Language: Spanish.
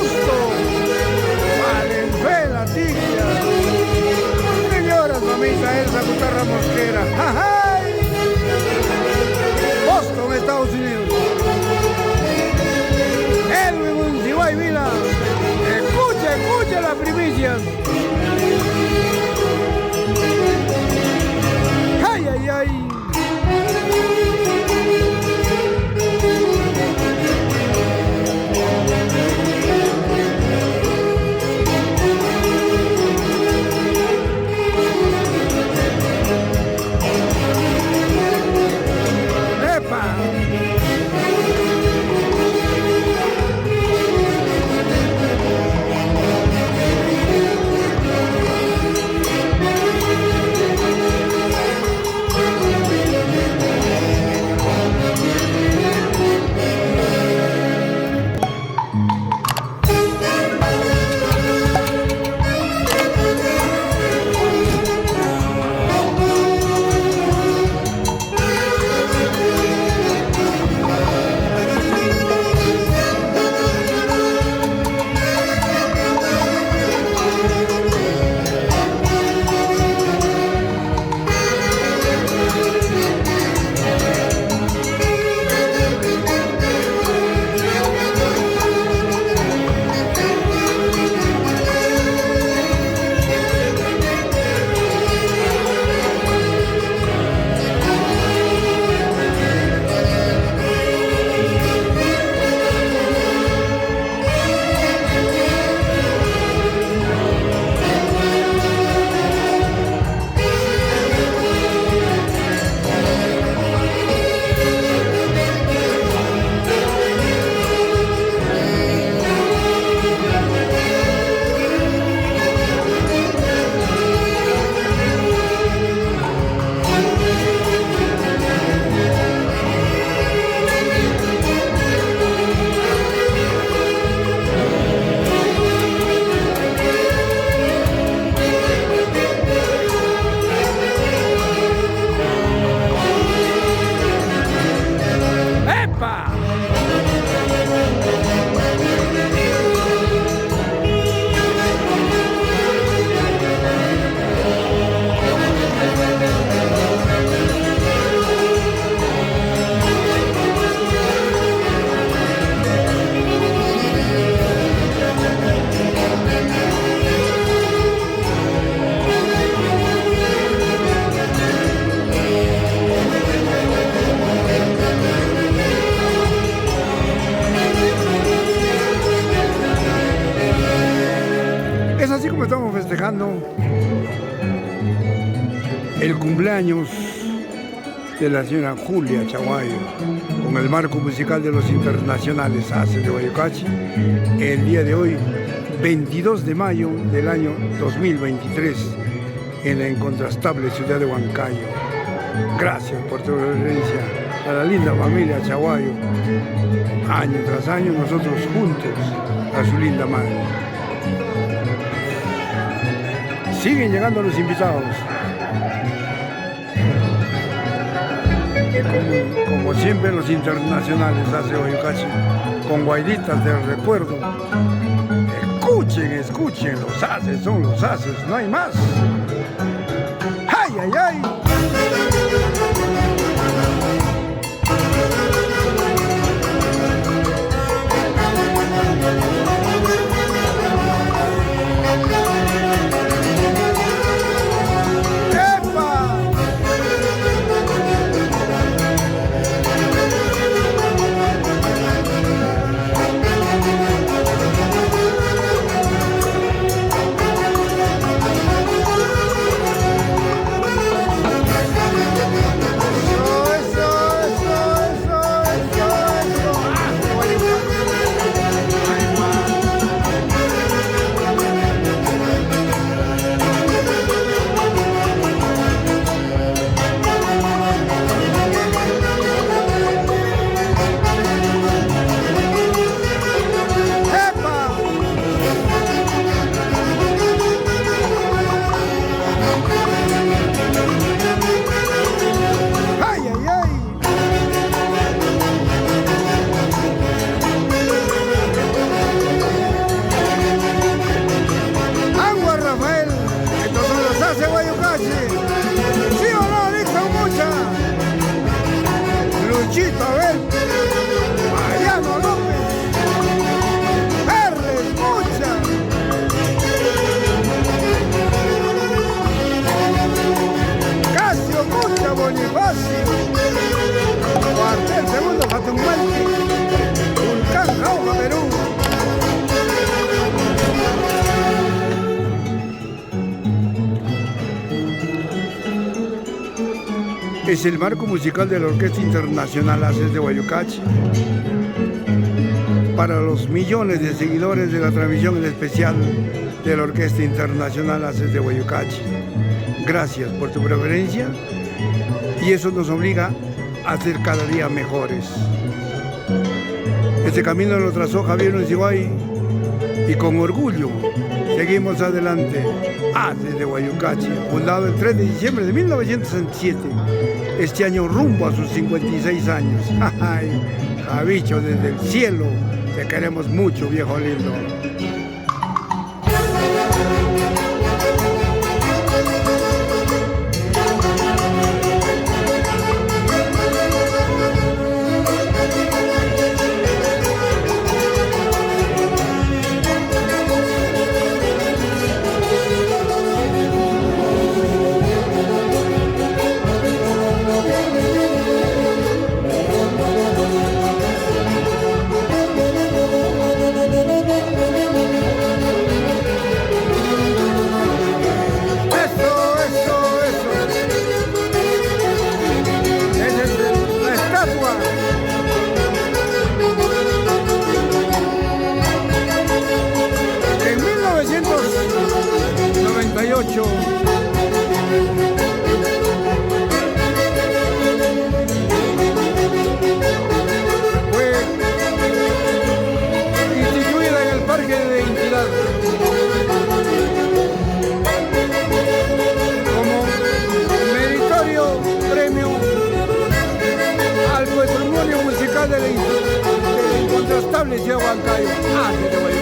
Justo, Valenzuela, Ticia, señoras, mamita Elsa Cutarra Mosquera, ¡ay! Boston, Estados Unidos, Edwin Muncibay Vila, escucha las primicias. ¡Ay, ay, ay! Es así como estamos festejando el cumpleaños de la señora Julia Chaguayo con el marco musical de los internacionales ACE de Guayocachi el día de hoy, 22 de mayo del año 2023, en la incontrastable ciudad de Huancayo. Gracias por tu reverencia a la linda familia Chaguayo. Año tras año nosotros juntos a su linda madre. Siguen llegando los invitados. Como siempre los internacionales hace Guayocachi con guairitas del recuerdo. Escuchen, los haces son los haces, no hay más. ¡Ay, ay, ay! Es el marco musical de la Orquesta Internacional Haces de Guayucachi. Para los millones de seguidores de la transmisión en especial de la Orquesta Internacional Haces de Guayucachi. Gracias por tu preferencia y eso nos obliga a ser cada día mejores. Este camino lo trazó Javier Unciguay y con orgullo seguimos adelante. Haces de Guayucachi, fundado el 3 de diciembre de 1967, este año rumbo a sus 56 años. Ay, Javicho, desde el cielo, te queremos mucho, viejo lindo. Fue instituida en el Parque de Identidad como meritorio premio al patrimonio musical de la incontrastable ciudad de Huancayo.